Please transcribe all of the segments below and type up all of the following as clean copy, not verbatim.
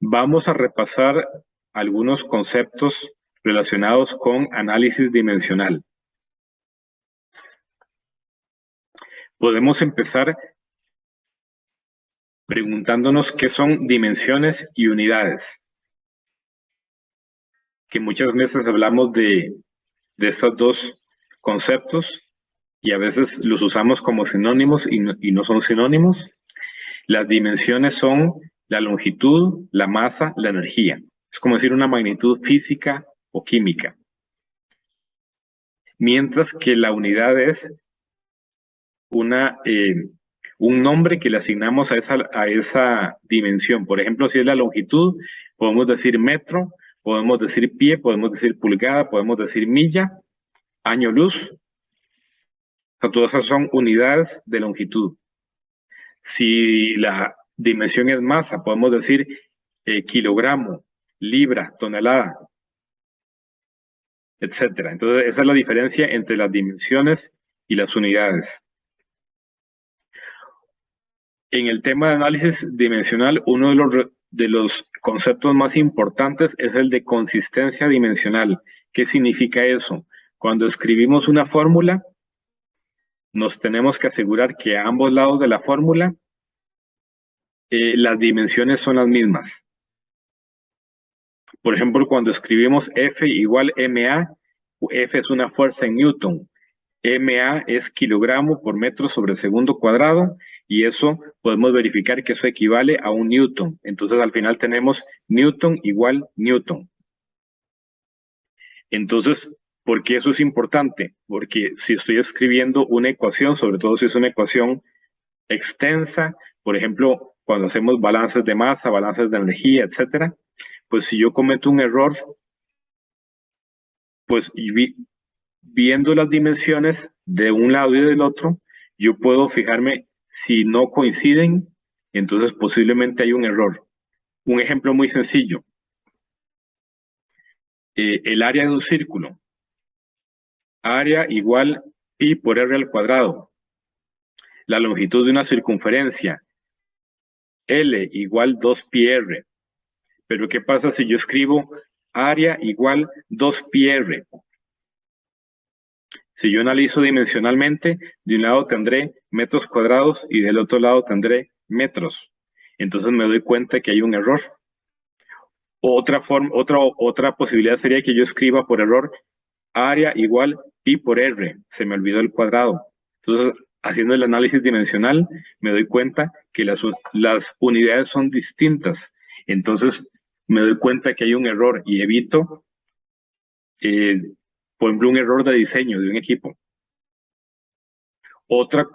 Vamos a repasar algunos conceptos relacionados con análisis dimensional. Podemos empezar preguntándonos qué son dimensiones y unidades, que muchas veces hablamos de estos dos conceptos y a veces los usamos como sinónimos y no son sinónimos. Las dimensiones son la longitud, la masa, la energía. Es como decir una magnitud física o química. Mientras que la unidad es un nombre que le asignamos a esa dimensión. Por ejemplo, si es la longitud, podemos decir metro, podemos decir pie, podemos decir pulgada, podemos decir milla, año luz. O sea, todas esas son unidades de longitud. Si la dimensión es masa, podemos decir kilogramo, libra, tonelada, etcétera. Entonces, esa es la diferencia entre las dimensiones y las unidades. En el tema de análisis dimensional, uno de los conceptos más importantes es el de consistencia dimensional. ¿Qué significa eso? Cuando escribimos una fórmula, nos tenemos que asegurar que a ambos lados de la fórmula las dimensiones son las mismas. Por ejemplo, cuando escribimos F igual MA, F es una fuerza en Newton, MA es kilogramo por metro sobre segundo cuadrado, y eso podemos verificar que eso equivale a un Newton. Entonces al final tenemos Newton igual Newton. Entonces, ¿por qué eso es importante? Porque si estoy escribiendo una ecuación, sobre todo si es una ecuación extensa, por ejemplo, cuando hacemos balances de masa, balances de energía, etcétera, pues si yo cometo un error, pues viendo las dimensiones de un lado y del otro, yo puedo fijarme si no coinciden, entonces posiblemente hay un error. Un ejemplo muy sencillo. El área de un círculo. Área igual pi por r al cuadrado. La longitud de una circunferencia. L igual 2πr. Pero ¿qué pasa si yo escribo área igual 2πr? Si yo analizo dimensionalmente, de un lado tendré metros cuadrados y del otro lado tendré metros. Entonces me doy cuenta que hay un error. Otra posibilidad sería que yo escriba por error área igual pi por r. Se me olvidó el cuadrado. Entonces, haciendo el análisis dimensional, me doy cuenta que las unidades son distintas. Entonces, me doy cuenta que hay un error y evito, por ejemplo, un error de diseño de un equipo. Otro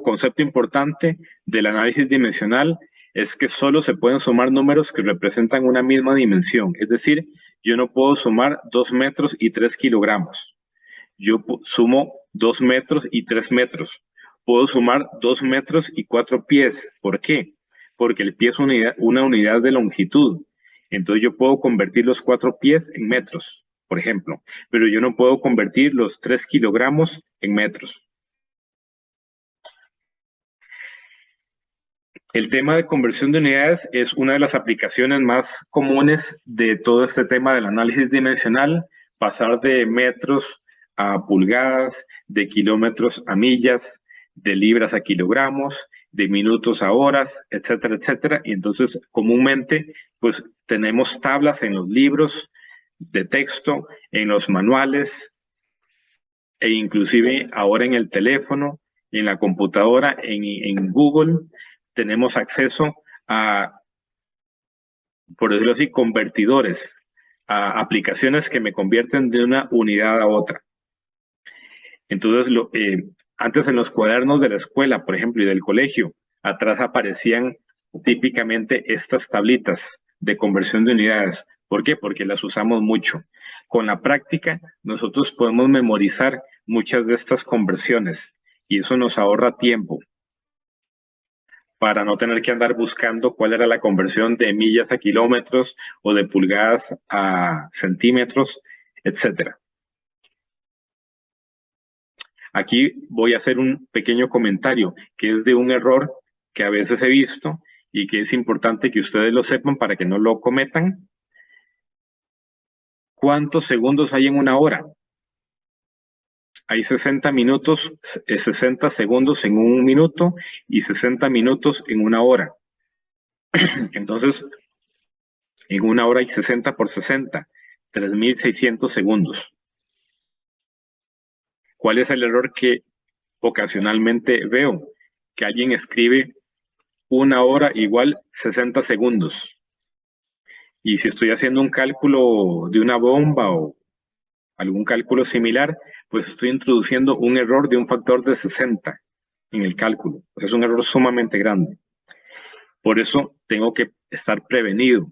concepto importante del análisis dimensional es que solo se pueden sumar números que representan una misma dimensión. Es decir, yo no puedo sumar 2 metros y 3 kilogramos. Yo sumo 2 metros y 3 metros. Puedo sumar 2 metros y 4 pies. ¿Por qué? Porque el pie es una unidad de longitud. Entonces yo puedo convertir los 4 pies en metros, por ejemplo. Pero yo no puedo convertir los 3 kilogramos en metros. El tema de conversión de unidades es una de las aplicaciones más comunes de todo este tema del análisis dimensional, pasar de metros a pulgadas, de kilómetros a millas, de libras a kilogramos, de minutos a horas, etcétera, etcétera. Y entonces, comúnmente, pues tenemos tablas en los libros de texto, en los manuales, e inclusive ahora en el teléfono, en la computadora, en Google, tenemos acceso a, por decirlo así, convertidores, a aplicaciones que me convierten de una unidad a otra. Entonces, antes en los cuadernos de la escuela, por ejemplo, y del colegio, atrás aparecían típicamente estas tablitas de conversión de unidades. ¿Por qué? Porque las usamos mucho. Con la práctica, nosotros podemos memorizar muchas de estas conversiones y eso nos ahorra tiempo para no tener que andar buscando cuál era la conversión de millas a kilómetros o de pulgadas a centímetros, etcétera. Aquí voy a hacer un pequeño comentario que es de un error que a veces he visto y que es importante que ustedes lo sepan para que no lo cometan. ¿Cuántos segundos hay en una hora? Hay 60 minutos, 60 segundos en un minuto y 60 minutos en una hora. Entonces, en una hora hay 60 por 60, 3.600 segundos. ¿Cuál es el error que ocasionalmente veo? Que alguien escribe una hora igual 60 segundos. Y si estoy haciendo un cálculo de una bomba o algún cálculo similar, pues estoy introduciendo un error de un factor de 60 en el cálculo. Es un error sumamente grande. Por eso tengo que estar prevenido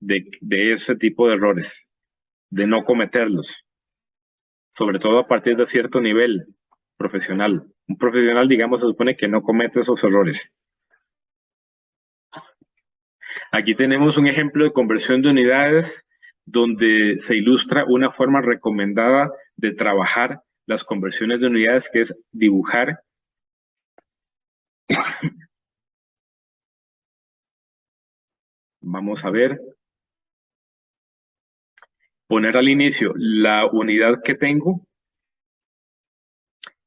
de ese tipo de errores, de no cometerlos, sobre todo a partir de cierto nivel profesional. Un profesional, digamos, se supone que no comete esos errores. Aquí tenemos un ejemplo de conversión de unidades donde se ilustra una forma recomendada de trabajar las conversiones de unidades, que es dibujar vamos a ver, poner al inicio la unidad que tengo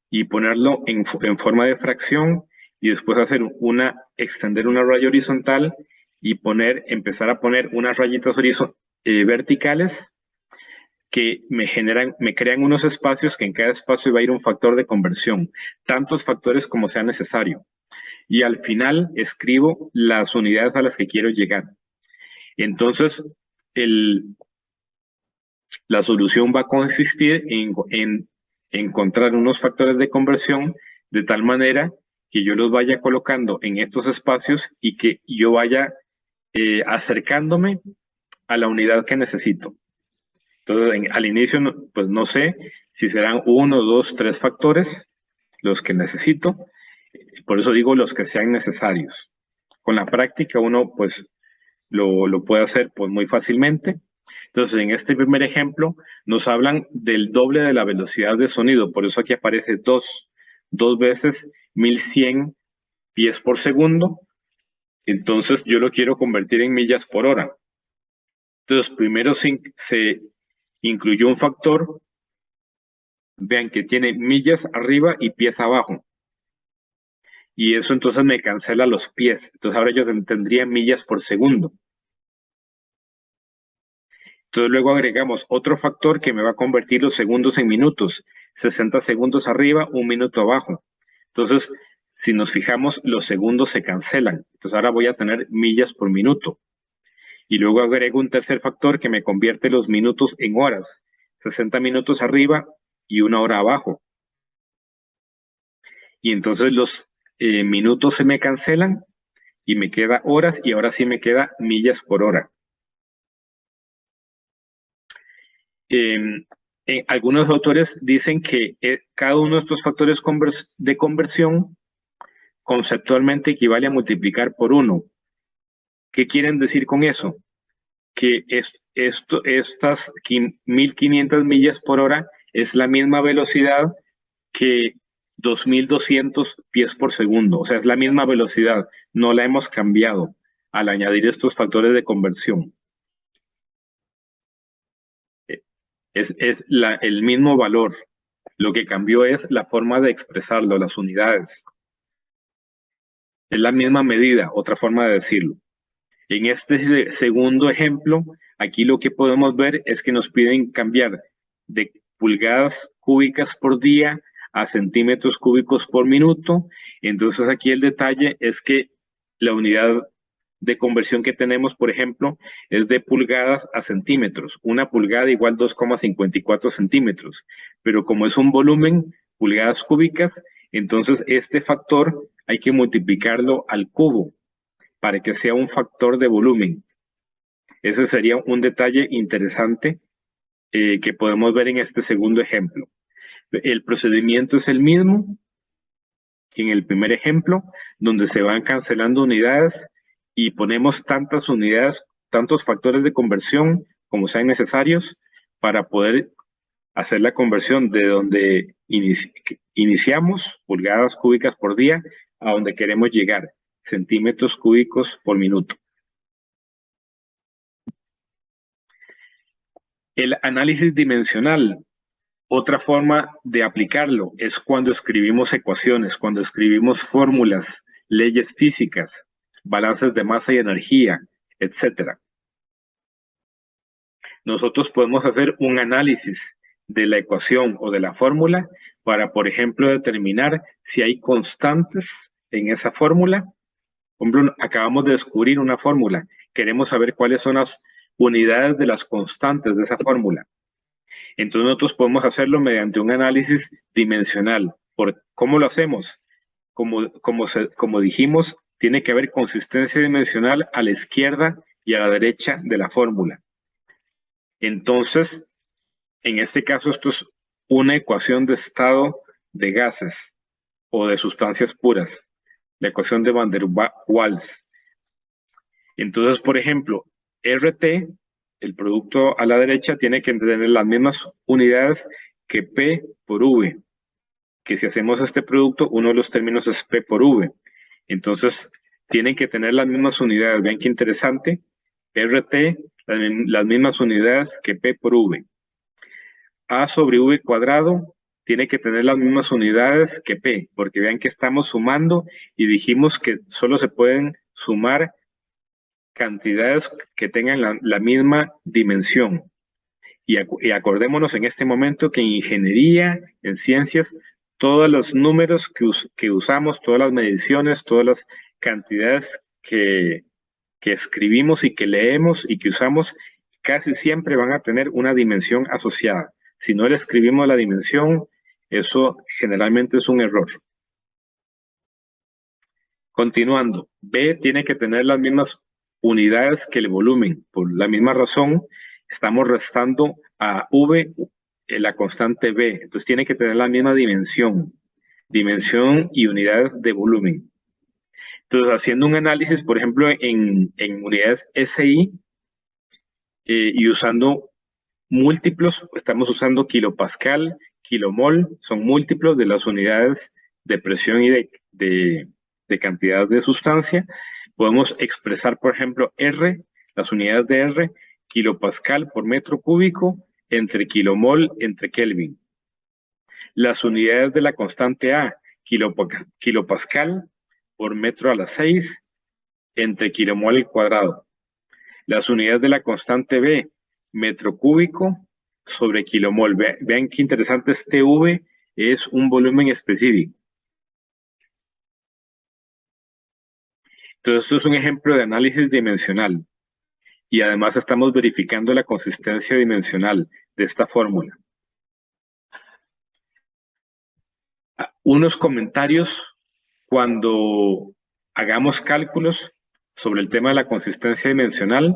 y ponerlo en forma de fracción y después hacer extender una raya horizontal y empezar a poner unas rayitas verticales que me crean unos espacios que en cada espacio va a ir un factor de conversión, tantos factores como sea necesario. Y al final escribo las unidades a las que quiero llegar. Entonces, la solución va a consistir en encontrar unos factores de conversión de tal manera que yo los vaya colocando en estos espacios y que yo vaya acercándome a la unidad que necesito. Entonces, al inicio, pues no sé si serán 1, 2, 3 factores los que necesito. Por eso digo los que sean necesarios. Con la práctica uno pues lo puede hacer pues muy fácilmente. Entonces, en este primer ejemplo nos hablan del doble de la velocidad de sonido. Por eso aquí aparece dos veces 1100 pies por segundo. Entonces, yo lo quiero convertir en millas por hora. Entonces, primero se incluyó un factor. Vean que tiene millas arriba y pies abajo. Y eso entonces me cancela los pies. Entonces ahora yo tendría millas por segundo. Entonces luego agregamos otro factor que me va a convertir los segundos en minutos. 60 segundos arriba, 1 minuto abajo. Entonces, si nos fijamos, los segundos se cancelan. Entonces ahora voy a tener millas por minuto. Y luego agrego un tercer factor que me convierte los minutos en horas. 60 minutos arriba y 1 hora abajo. Y entonces los minutos se me cancelan y me queda horas y ahora sí me queda millas por hora. Algunos autores dicen que cada uno de estos factores de conversión conceptualmente equivale a multiplicar por 1. ¿Qué quieren decir con eso? Que estas 1500 millas por hora es la misma velocidad que 2200 pies por segundo. O sea, es la misma velocidad. No la hemos cambiado al añadir estos factores de conversión. Es el mismo valor. Lo que cambió es la forma de expresarlo, las unidades. Es la misma medida, otra forma de decirlo. En este segundo ejemplo, aquí lo que podemos ver es que nos piden cambiar de pulgadas cúbicas por día a centímetros cúbicos por minuto. Entonces aquí el detalle es que la unidad de conversión que tenemos, por ejemplo, es de pulgadas a centímetros. Una pulgada igual 2,54 centímetros. Pero como es un volumen, pulgadas cúbicas, entonces este factor hay que multiplicarlo al cubo para que sea un factor de volumen. Ese sería un detalle interesante que podemos ver en este segundo ejemplo. El procedimiento es el mismo que en el primer ejemplo, donde se van cancelando unidades y ponemos tantas unidades, tantos factores de conversión como sean necesarios para poder hacer la conversión de donde iniciamos, pulgadas cúbicas por día, a donde queremos llegar, centímetros cúbicos por minuto. El análisis dimensional, otra forma de aplicarlo es cuando escribimos ecuaciones, cuando escribimos fórmulas, leyes físicas, balances de masa y energía, etc. Nosotros podemos hacer un análisis de la ecuación o de la fórmula para, por ejemplo, determinar si hay constantes en esa fórmula. Por ejemplo, acabamos de descubrir una fórmula. Queremos saber cuáles son las unidades de las constantes de esa fórmula. Entonces nosotros podemos hacerlo mediante un análisis dimensional. ¿Cómo lo hacemos? Como dijimos, tiene que haber consistencia dimensional a la izquierda y a la derecha de la fórmula. Entonces, en este caso, esto es una ecuación de estado de gases o de sustancias puras, la ecuación de Van der Waals. Entonces, por ejemplo, RT, el producto a la derecha, tiene que tener las mismas unidades que P por V, que si hacemos este producto, uno de los términos es P por V. Entonces, tienen que tener las mismas unidades. Vean qué interesante. RT, las mismas unidades que P por V. A sobre V cuadrado tiene que tener las mismas unidades que P, porque vean que estamos sumando y dijimos que solo se pueden sumar cantidades que tengan la misma dimensión. Y acordémonos en este momento que en ingeniería, en ciencias, todos los números que usamos, todas las mediciones, todas las cantidades que escribimos y que leemos y que usamos, casi siempre van a tener una dimensión asociada. Si no le escribimos la dimensión, eso generalmente es un error. Continuando, B tiene que tener las mismas unidades que el volumen. Por la misma razón, estamos restando a V la constante B. Entonces tiene que tener la misma dimensión y unidades de volumen. Entonces, haciendo un análisis, por ejemplo, en unidades SI y usando múltiplos, estamos usando kilopascal, kilomol, son múltiplos de las unidades de presión y de cantidad de sustancia. Podemos expresar, por ejemplo, R, las unidades de R, kilopascal por metro cúbico, entre kilomol, entre Kelvin. Las unidades de la constante A, kilopascal por metro a la 6, entre kilomol al cuadrado. Las unidades de la constante B, metro cúbico sobre kilomol. Vean qué interesante, este V es un volumen específico. Entonces, esto es un ejemplo de análisis dimensional. Y además estamos verificando la consistencia dimensional de esta fórmula. Unos comentarios cuando hagamos cálculos sobre el tema de la consistencia dimensional.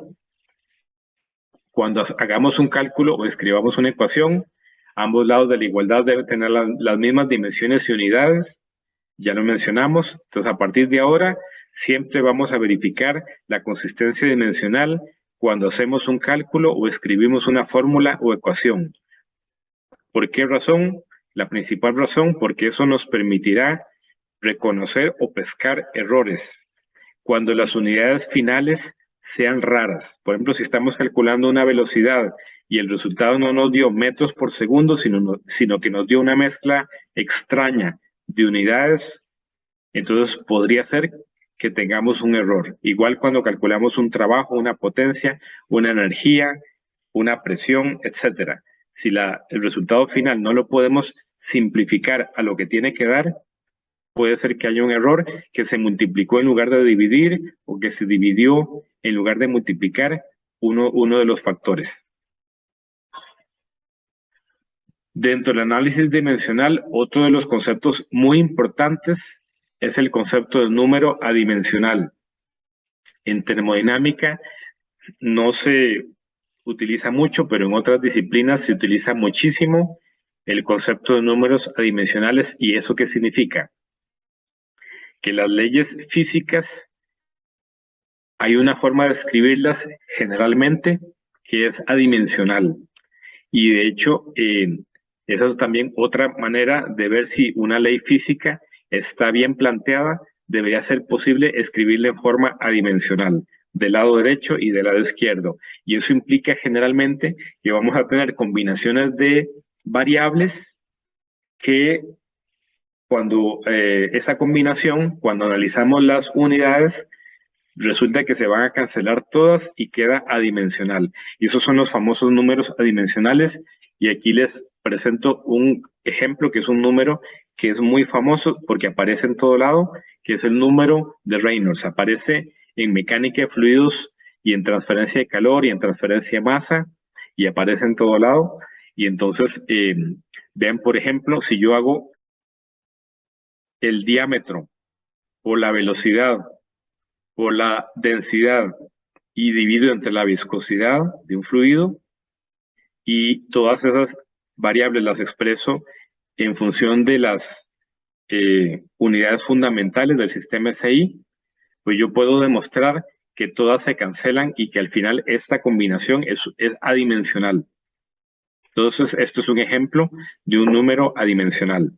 Cuando hagamos un cálculo o escribamos una ecuación, ambos lados de la igualdad deben tener las mismas dimensiones y unidades. Ya lo mencionamos. Entonces, a partir de ahora, siempre vamos a verificar la consistencia dimensional cuando hacemos un cálculo o escribimos una fórmula o ecuación. ¿Por qué razón? La principal razón, porque eso nos permitirá reconocer o pescar errores cuando las unidades finales sean raras. Por ejemplo, si estamos calculando una velocidad y el resultado no nos dio metros por segundo, sino que nos dio una mezcla extraña de unidades, entonces podría ser que tengamos un error. Igual cuando calculamos un trabajo, una potencia, una energía, una presión, etc. Si el resultado final no lo podemos simplificar a lo que tiene que dar, puede ser que haya un error que se multiplicó en lugar de dividir o que se dividió en lugar de multiplicar uno de los factores. Dentro del análisis dimensional, otro de los conceptos muy importantes es el concepto de número adimensional. En termodinámica no se utiliza mucho, pero en otras disciplinas se utiliza muchísimo el concepto de números adimensionales. ¿Y eso qué significa? Que las leyes físicas, hay una forma de escribirlas generalmente que es adimensional. Y de hecho, esa es también otra manera de ver si una ley física está bien planteada debería ser posible escribirla en forma adimensional, del lado derecho y del lado izquierdo. Y eso implica generalmente que vamos a tener combinaciones de variables que cuando esa combinación, cuando analizamos las unidades, resulta que se van a cancelar todas y queda adimensional. Y esos son los famosos números adimensionales. Y aquí les presento un ejemplo que es un número que es muy famoso porque aparece en todo lado, que es el número de Reynolds. Aparece en mecánica de fluidos y en transferencia de calor y en transferencia de masa y aparece en todo lado. Y entonces, vean, por ejemplo, si yo hago el diámetro o la velocidad por la densidad y divido entre la viscosidad de un fluido y todas esas variables las expreso en función de las unidades fundamentales del sistema SI, pues yo puedo demostrar que todas se cancelan y que al final esta combinación es adimensional. Entonces, esto es un ejemplo de un número adimensional.